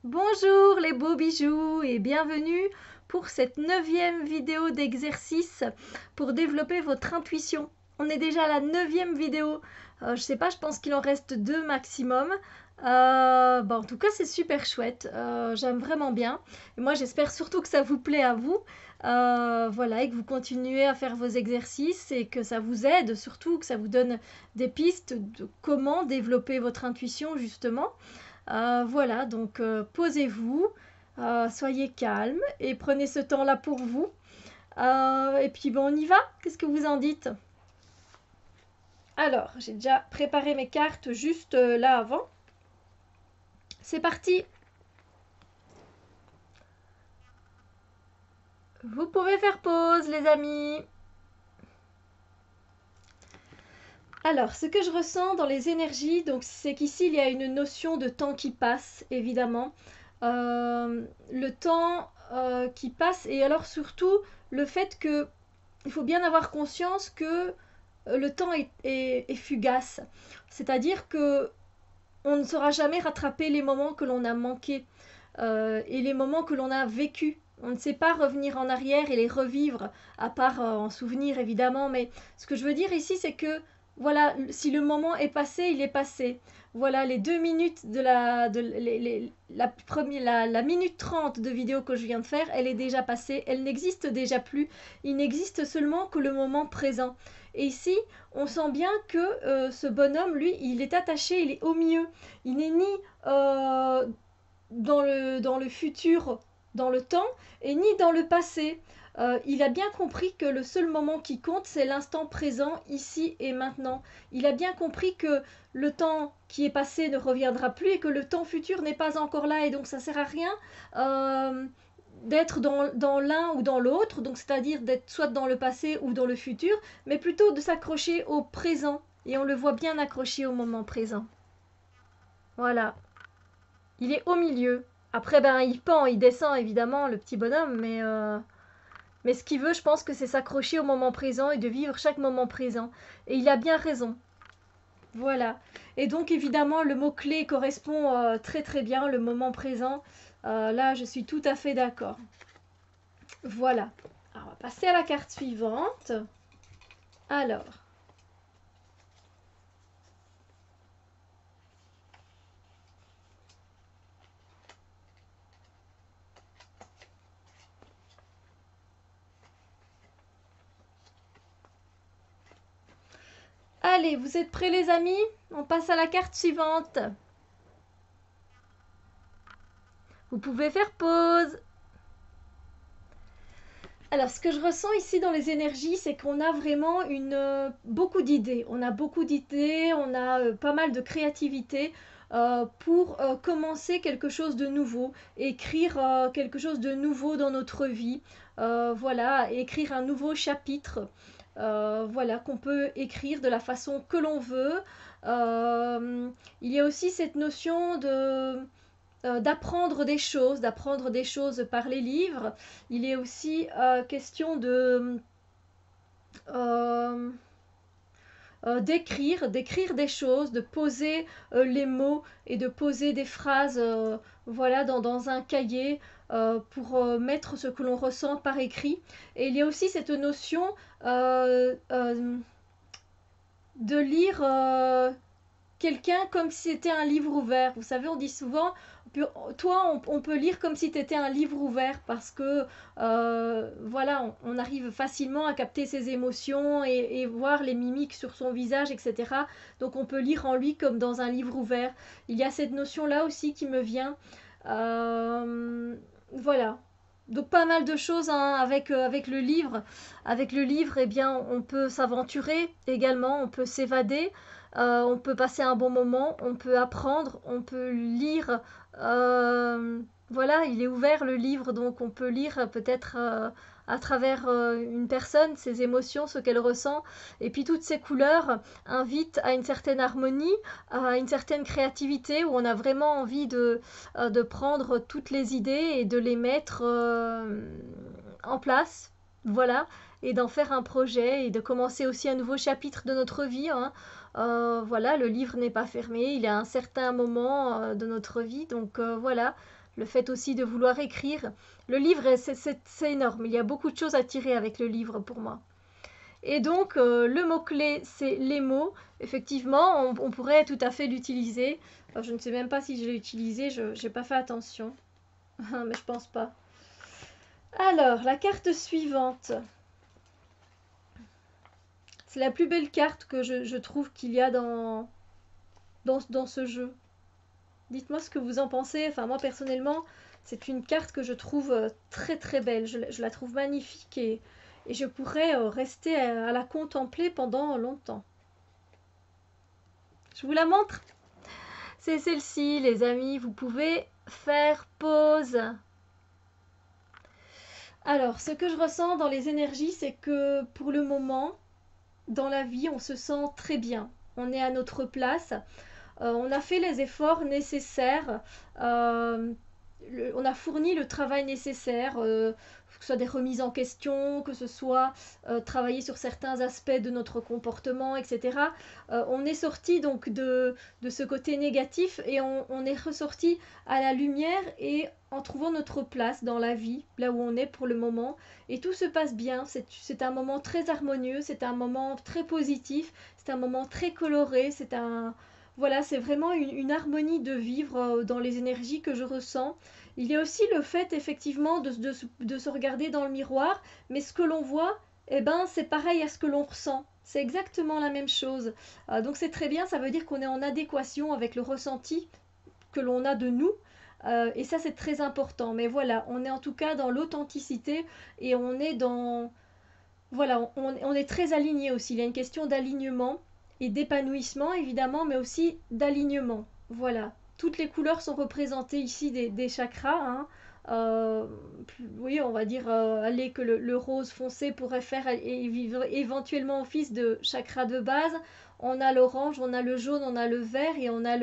Bonjour les beaux bijoux et bienvenue pour cette 9e vidéo d'exercice pour développer votre intuition. On est déjà à la 9e vidéo. Je sais pas, je pense qu'il en reste 2 maximum. En tout cas, c'est super chouette. J'aime vraiment bien. Et moi, j'espère surtout que ça vous plaît à vous. Voilà, et que vous continuez à faire vos exercices et que ça vous aide, surtout que ça vous donne des pistes de comment développer votre intuition justement. Voilà, donc posez-vous, soyez calme et prenez ce temps-là pour vous. Et puis bon, on y va? Qu'est-ce que vous en dites? Alors, j'ai déjà préparé mes cartes juste là avant. C'est parti! Vous pouvez faire pause, les amis. Alors, ce que je ressens dans les énergies, donc c'est qu'ici il y a une notion de temps qui passe, évidemment. Le temps qui passe et alors surtout le fait que il faut bien avoir conscience que le temps est fugace. C'est-à-dire que on ne saura jamais rattraper les moments que l'on a manqués et les moments que l'on a vécus. On ne sait pas revenir en arrière et les revivre, à part en souvenir évidemment, mais ce que je veux dire ici, c'est que voilà, si le moment est passé, il est passé. Voilà, les 2 minutes la minute 30 de vidéo que je viens de faire, elle est déjà passée, elle n'existe déjà plus. Il n'existe seulement que le moment présent. Et ici, on sent bien que ce bonhomme, lui, il est attaché, il est au milieu. Il n'est ni dans le futur, dans le temps, et ni dans le passé. Il a bien compris que le seul moment qui compte, c'est l'instant présent, ici et maintenant. Il a bien compris que le temps qui est passé ne reviendra plus et que le temps futur n'est pas encore là. Et donc ça ne sert à rien d'être dans l'un ou dans l'autre, donc c'est-à-dire d'être soit dans le passé ou dans le futur, mais plutôt de s'accrocher au présent. Et on le voit bien accroché au moment présent. Voilà. Il est au milieu. Après, ben, il pend, il descend évidemment, le petit bonhomme, mais ce qu'il veut, je pense que c'est s'accrocher au moment présent et de vivre chaque moment présent. Et il a bien raison. Voilà. Et donc, évidemment, le mot-clé correspond très très bien, le moment présent. Là, je suis tout à fait d'accord. Voilà. Alors, on va passer à la carte suivante. Alors. Allez, vous êtes prêts les amis? On passe à la carte suivante. Vous pouvez faire pause. Alors, ce que je ressens ici dans les énergies, c'est qu'on a vraiment beaucoup d'idées. On a beaucoup d'idées, on a pas mal de créativité pour commencer quelque chose de nouveau, écrire quelque chose de nouveau dans notre vie. Voilà, écrire un nouveau chapitre. Voilà, qu'on peut écrire de la façon que l'on veut. Il y a aussi cette notion d'apprendre des choses par les livres. Il est aussi question euh, d'écrire des choses, de poser les mots et de poser des phrases voilà, dans un cahier pour mettre ce que l'on ressent par écrit. Et il y a aussi cette notion de lire quelqu'un comme si c'était un livre ouvert. Vous savez, on dit souvent, toi, on peut lire comme si tu étais un livre ouvert parce que, voilà, on arrive facilement à capter ses émotions et voir les mimiques sur son visage, etc. Donc, on peut lire en lui comme dans un livre ouvert. Il y a cette notion-là aussi qui me vient. Voilà. Donc pas mal de choses hein, avec le livre. Avec le livre, eh bien, on peut s'aventurer également, on peut s'évader, on peut passer un bon moment, on peut apprendre, on peut lire. Voilà, il est ouvert le livre, donc on peut lire peut-être à travers une personne, ses émotions, ce qu'elle ressent. Et puis toutes ces couleurs invitent à une certaine harmonie, à une certaine créativité, où on a vraiment envie de prendre toutes les idées et de les mettre en place. Voilà, et d'en faire un projet et de commencer aussi un nouveau chapitre de notre vie. Hein. Voilà, le livre n'est pas fermé, il est à un certain moment de notre vie, donc voilà, le fait aussi de vouloir écrire. Le livre, c'est énorme. Il y a beaucoup de choses à tirer avec le livre pour moi. Et donc, le mot-clé, c'est les mots. Effectivement, on pourrait tout à fait l'utiliser. Alors, je ne sais même pas si je l'ai utilisé, je n'ai pas fait attention. Mais je pense pas. Alors, la carte suivante. C'est la plus belle carte que je trouve qu'il y a dans ce jeu. Dites-moi ce que vous en pensez. Enfin, moi, personnellement, c'est une carte que je trouve très très belle. Je la trouve magnifique et je pourrais rester à la contempler pendant longtemps. Je vous la montre. C'est celle-ci, les amis. Vous pouvez faire pause. Alors, ce que je ressens dans les énergies, c'est que pour le moment, dans la vie, on se sent très bien. On est à notre place. On a fait les efforts nécessaires. On a fourni le travail nécessaire, que ce soit des remises en question, que ce soit travailler sur certains aspects de notre comportement, etc. On est sorti donc de ce côté négatif et on est ressorti à la lumière et en trouvant notre place dans la vie, là où on est pour le moment. Et tout se passe bien, c'est un moment très harmonieux, c'est un moment très positif, c'est un moment très coloré, voilà, c'est vraiment une harmonie de vivre dans les énergies que je ressens. Il y a aussi le fait effectivement de se regarder dans le miroir, mais ce que l'on voit, eh ben, c'est pareil à ce que l'on ressent. C'est exactement la même chose. Donc c'est très bien, ça veut dire qu'on est en adéquation avec le ressenti que l'on a de nous. Et ça c'est très important. Mais voilà, on est en tout cas dans l'authenticité et on est dans... Voilà, on est très aligné aussi. Il y a une question d'alignement et d'épanouissement évidemment, mais aussi d'alignement. Voilà, toutes les couleurs sont représentées ici des chakras. Hein. Euh, oui, on va dire allez, que le rose foncé pourrait faire et vivre éventuellement office de chakra de base. On a l'orange, on a le jaune, on a le vert et on a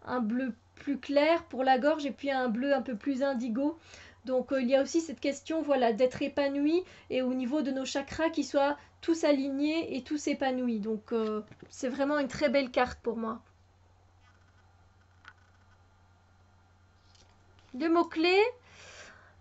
un bleu plus clair pour la gorge et puis un bleu un peu plus indigo. Donc il y a aussi cette question voilà, d'être épanoui et au niveau de nos chakras qui soient tous alignés et tous épanouis. Donc c'est vraiment une très belle carte pour moi. Le mot-clé,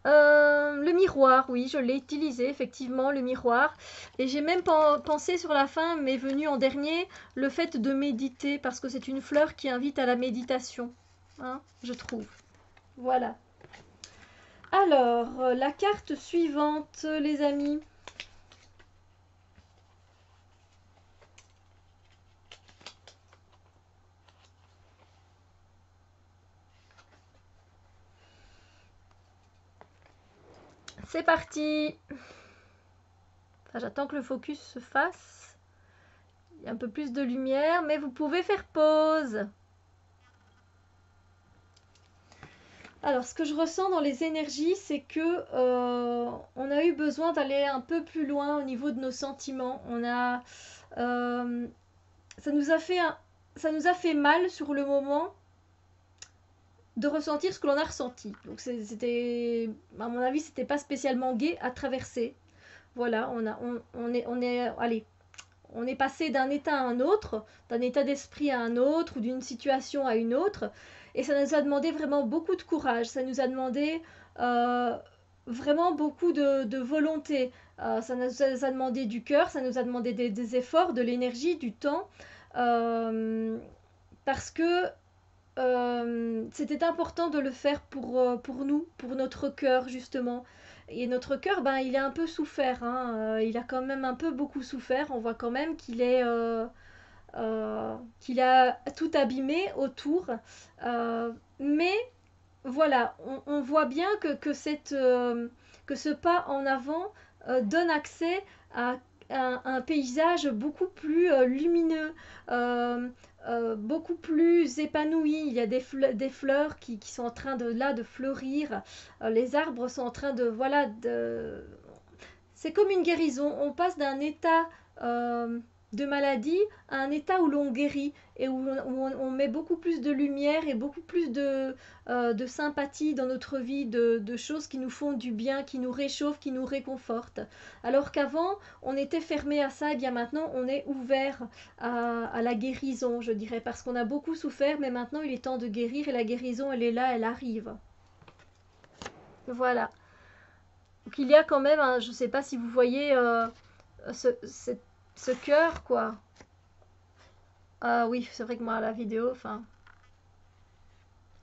le miroir, oui, je l'ai utilisé effectivement, le miroir. Et j'ai même pensé sur la fin, m'est venu en dernier, le fait de méditer, parce que c'est une fleur qui invite à la méditation, hein, je trouve. Voilà. Alors, la carte suivante, les amis. C'est parti. Enfin, j'attends que le focus se fasse. Il y a un peu plus de lumière, mais vous pouvez faire pause. Alors, ce que je ressens dans les énergies, c'est que on a eu besoin d'aller un peu plus loin au niveau de nos sentiments. Ça nous a fait mal sur le moment de ressentir ce que l'on a ressenti. Donc c'était, à mon avis, c'était pas spécialement gai à traverser. Voilà, allez, on est passé d'un état à un autre, d'un état d'esprit à un autre ou d'une situation à une autre. Et ça nous a demandé vraiment beaucoup de courage. Ça nous a demandé vraiment beaucoup de volonté. Ça nous a demandé du cœur, ça nous a demandé des efforts, de l'énergie, du temps. Parce que c'était important de le faire pour nous, pour notre cœur justement. Et notre cœur, ben, il a un peu souffert. Hein. Il a quand même un peu beaucoup souffert. On voit quand même qu'il a tout abîmé autour. Mais voilà, on voit bien que ce pas en avant donne accès à un paysage beaucoup plus lumineux, euh, beaucoup plus épanoui. Il y a des fleurs qui sont en train de fleurir. Les arbres sont en train c'est comme une guérison. On passe d'un état de maladie à un état où l'on guérit et où on met beaucoup plus de lumière et beaucoup plus de sympathie dans notre vie, de choses qui nous font du bien, qui nous réchauffent, qui nous réconfortent. Alors qu'avant, on était fermé à ça, et bien maintenant, on est ouvert à la guérison, je dirais, parce qu'on a beaucoup souffert, mais maintenant, il est temps de guérir et la guérison, elle est là, elle arrive. Voilà. Donc il y a quand même, je ne sais pas si vous voyez ce, ce, ce cœur, quoi. Ah oui, c'est vrai que moi, la vidéo, enfin,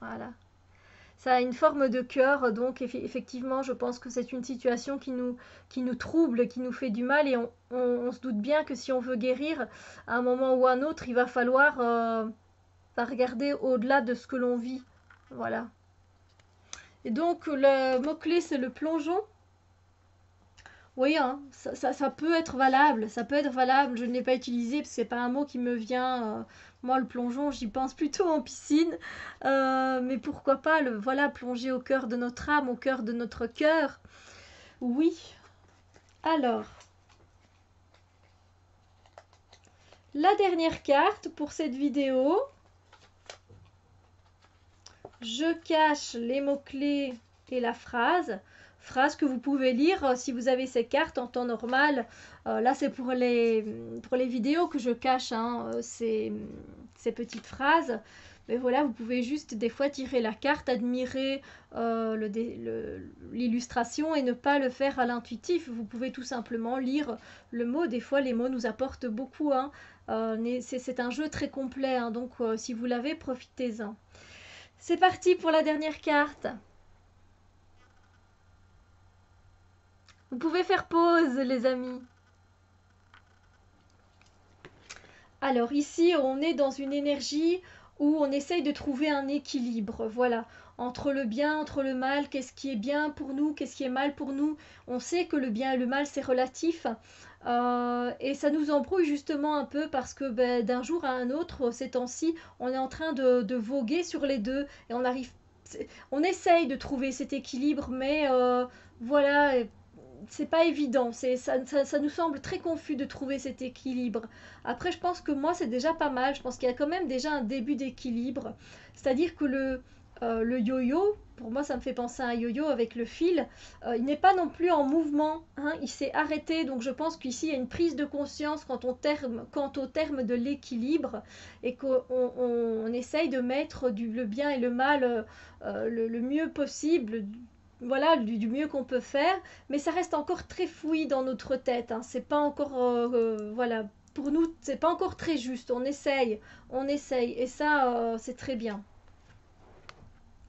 voilà. Ça a une forme de cœur, donc effectivement, je pense que c'est une situation qui nous trouble, qui nous fait du mal, et on se doute bien que si on veut guérir, à un moment ou à un autre, il va falloir regarder au-delà de ce que l'on vit. Voilà. Et donc, le mot-clé, c'est le plongeon. Oui, hein, ça peut être valable, ça peut être valable. Je ne l'ai pas utilisé parce que c'est pas un mot qui me vient. Moi, le plongeon, j'y pense plutôt en piscine. Mais pourquoi pas, voilà, plonger au cœur de notre âme, au cœur de notre cœur. Oui. Alors, la dernière carte pour cette vidéo. Je cache les mots-clés et la phrase. Phrase que vous pouvez lire si vous avez ces cartes en temps normal. Là, c'est pour les vidéos que je cache ces petites phrases. Mais voilà, vous pouvez juste des fois tirer la carte, admirer l'illustration et ne pas le faire à l'intuitif. Vous pouvez tout simplement lire le mot. Des fois, les mots nous apportent beaucoup. C'est un jeu très complet, donc si vous l'avez, profitez-en. C'est parti pour la dernière carte. Vous pouvez faire pause, les amis. Alors ici, on est dans une énergie où on essaye de trouver un équilibre, voilà, entre le bien, entre le mal, qu'est-ce qui est bien pour nous, qu'est-ce qui est mal pour nous. On sait que le bien et le mal, c'est relatif. Et ça nous embrouille justement un peu parce que d'un jour à un autre, ces temps-ci, on est en train de voguer sur les deux et on essaye de trouver cet équilibre, mais voilà, c'est pas évident. Ça nous semble très confus de trouver cet équilibre. Après, je pense que moi, c'est déjà pas mal. Je pense qu'il y a quand même déjà un début d'équilibre. C'est-à-dire que le yo-yo, pour moi, ça me fait penser à un yo-yo avec le fil. Il n'est pas non plus en mouvement, hein, il s'est arrêté. Donc, je pense qu'ici, il y a une prise de conscience quant au terme de l'équilibre et qu'on essaye de mettre le bien et le mal le mieux possible. Voilà, du mieux qu'on peut faire, mais ça reste encore très fouillis dans notre tête. C'est pas encore, voilà, pour nous, c'est pas encore très juste. On essaye, et ça, c'est très bien.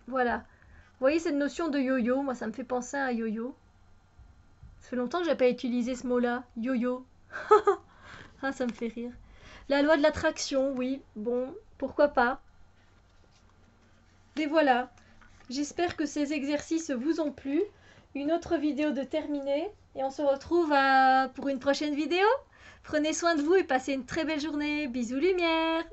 Voilà. Vous voyez cette notion de yo-yo, moi ça me fait penser à un yo-yo. Ça fait longtemps que j'ai pas utilisé ce mot-là, yo-yo. Ah, ça me fait rire. La loi de l'attraction, oui, bon, pourquoi pas. Et voilà. J'espère que ces exercices vous ont plu. Une autre vidéo de terminée et on se retrouve pour une prochaine vidéo. Prenez soin de vous et passez une très belle journée. Bisous lumière.